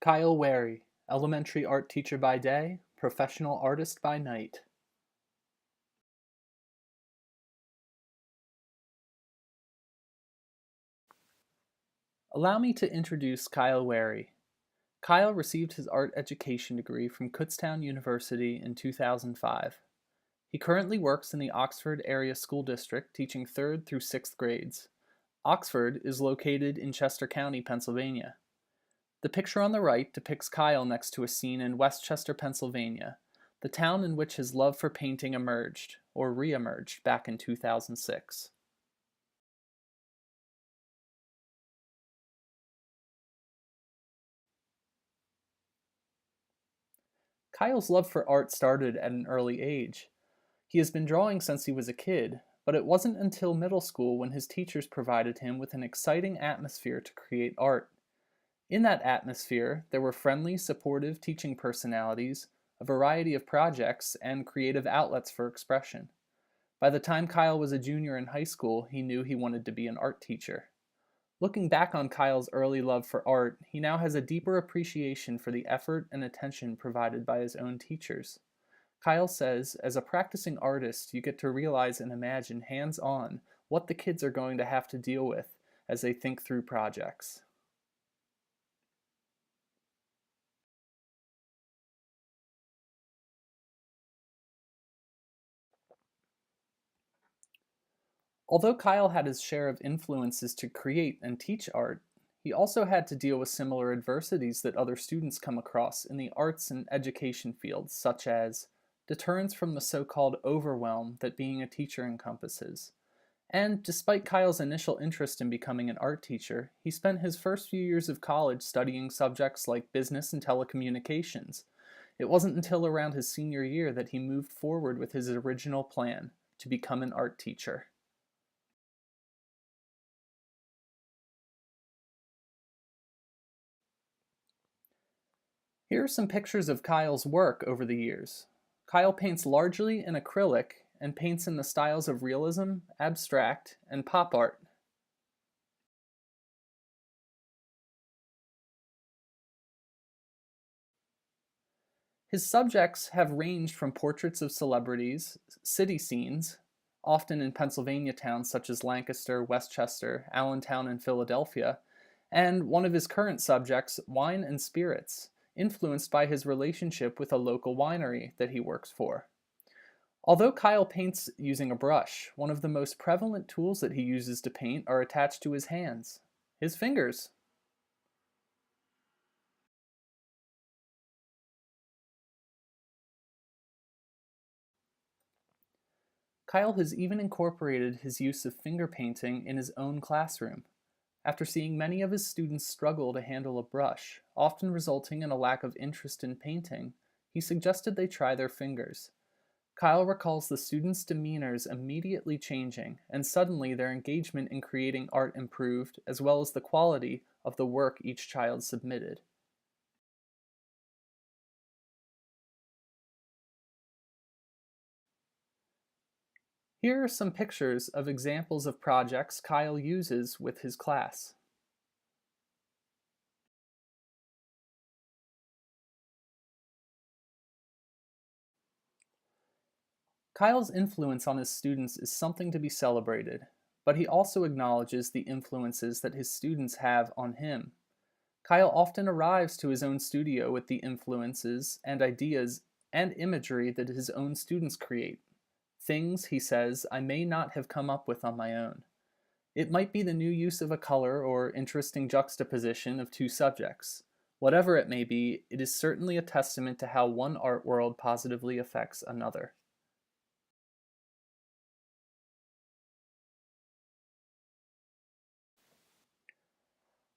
Kyle Wary, elementary art teacher by day, professional artist by night. Allow me to introduce Kyle Wary. Kyle received his art education degree from Kutztown University in 2005. He currently works in the Oxford Area School District teaching 3rd through 6th grades. Oxford is located in Chester County, Pennsylvania. The picture on the right depicts Kyle next to a scene in Westchester, Pennsylvania, the town in which his love for painting emerged, or re-emerged, back in 2006. Kyle's love for art started at an early age. He has been drawing since he was a kid, but it wasn't until middle school when his teachers provided him with an exciting atmosphere to create art. In that atmosphere, there were friendly, supportive teaching personalities, a variety of projects, and creative outlets for expression. By the time Kyle was a junior in high school, he knew he wanted to be an art teacher. Looking back on Kyle's early love for art, he now has a deeper appreciation for the effort and attention provided by his own teachers. Kyle says, as a practicing artist, you get to realize and imagine hands-on what the kids are going to have to deal with as they think through projects. Although Kyle had his share of influences to create and teach art, he also had to deal with similar adversities that other students come across in the arts and education fields, such as deterrence from the so-called overwhelm that being a teacher encompasses. And despite Kyle's initial interest in becoming an art teacher, he spent his first few years of college studying subjects like business and telecommunications. It wasn't until around his senior year that he moved forward with his original plan to become an art teacher. Here are some pictures of Kyle's work over the years. Kyle paints largely in acrylic and paints in the styles of realism, abstract, and pop art. His subjects have ranged from portraits of celebrities, city scenes, often in Pennsylvania towns such as Lancaster, Westchester, Allentown, and Philadelphia, and one of his current subjects, wine and spirits, influenced by his relationship with a local winery that he works for. Although Kyle paints using a brush, one of the most prevalent tools that he uses to paint are attached to his hands, his fingers. Kyle has even incorporated his use of finger painting in his own classroom. After seeing many of his students struggle to handle a brush, often resulting in a lack of interest in painting, he suggested they try their fingers. Kyle recalls the students' demeanors immediately changing, and suddenly their engagement in creating art improved, as well as the quality of the work each child submitted. Here are some pictures of examples of projects Kyle uses with his class. Kyle's influence on his students is something to be celebrated, but he also acknowledges the influences that his students have on him. Kyle often arrives to his own studio with the influences and ideas and imagery that his own students create. Things, he says, I may not have come up with on my own. It might be the new use of a color or interesting juxtaposition of two subjects. Whatever it may be, it is certainly a testament to how one art world positively affects another.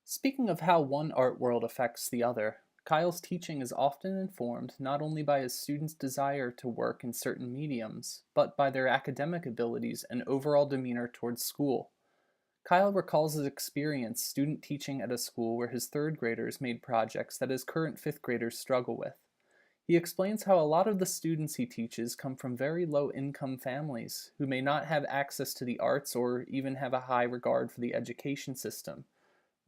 Speaking of how one art world affects the other, Kyle's teaching is often informed not only by his students' desire to work in certain mediums, but by their academic abilities and overall demeanor towards school. Kyle recalls his experience student teaching at a school where his third graders made projects that his current fifth graders struggle with. He explains how a lot of the students he teaches come from very low income families who may not have access to the arts or even have a high regard for the education system.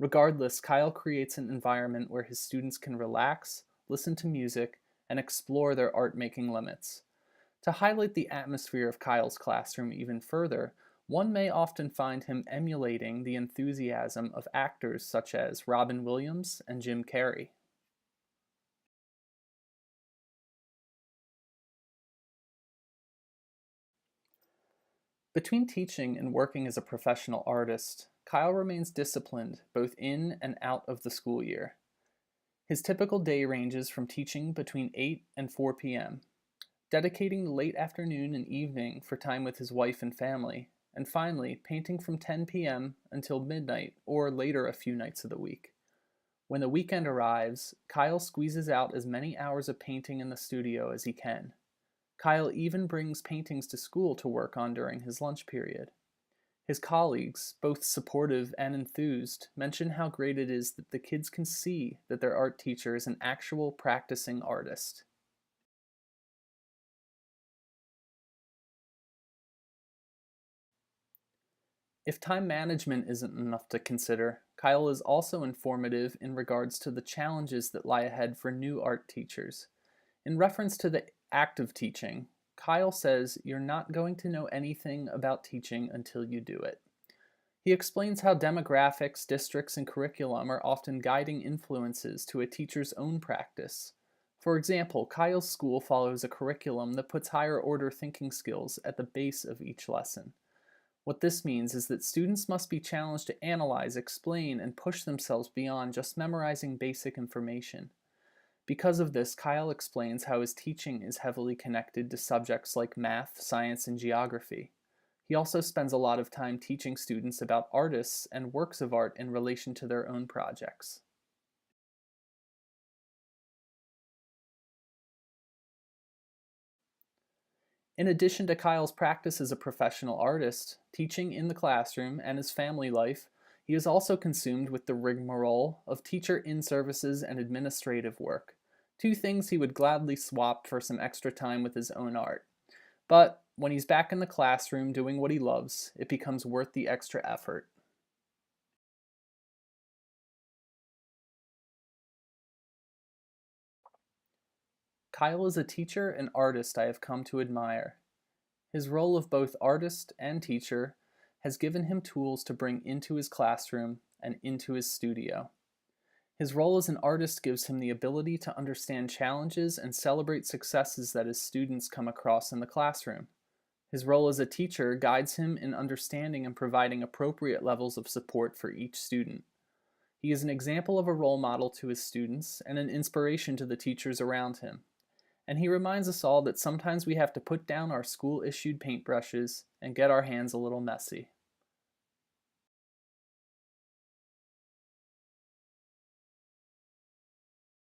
Regardless, Kyle creates an environment where his students can relax, listen to music, and explore their art making limits. To highlight the atmosphere of Kyle's classroom even further, one may often find him emulating the enthusiasm of actors such as Robin Williams and Jim Carrey. Between teaching and working as a professional artist, Kyle remains disciplined both in and out of the school year. His typical day ranges from teaching between 8 and 4 p.m., dedicating the late afternoon and evening for time with his wife and family, and finally, painting from 10 p.m. until midnight or later a few nights of the week. When the weekend arrives, Kyle squeezes out as many hours of painting in the studio as he can. Kyle even brings paintings to school to work on during his lunch period. His colleagues, both supportive and enthused, mention how great it is that the kids can see that their art teacher is an actual practicing artist. If time management isn't enough to consider, Kyle is also informative in regards to the challenges that lie ahead for new art teachers. In reference to the act of teaching, Kyle says you're not going to know anything about teaching until you do it. He explains how demographics, districts, and curriculum are often guiding influences to a teacher's own practice. For example, Kyle's school follows a curriculum that puts higher order thinking skills at the base of each lesson. What this means is that students must be challenged to analyze, explain, and push themselves beyond just memorizing basic information. Because of this, Kyle explains how his teaching is heavily connected to subjects like math, science, and geography. He also spends a lot of time teaching students about artists and works of art in relation to their own projects. In addition to Kyle's practice as a professional artist, teaching in the classroom, and his family life, he is also consumed with the rigmarole of teacher in-services and administrative work, two things he would gladly swap for some extra time with his own art. But when he's back in the classroom doing what he loves, it becomes worth the extra effort. Kyle is a teacher and artist I have come to admire. His role of both artist and teacher has given him tools to bring into his classroom and into his studio. His role as an artist gives him the ability to understand challenges and celebrate successes that his students come across in the classroom. His role as a teacher guides him in understanding and providing appropriate levels of support for each student. He is an example of a role model to his students and an inspiration to the teachers around him. And he reminds us all that sometimes we have to put down our school-issued paintbrushes and get our hands a little messy.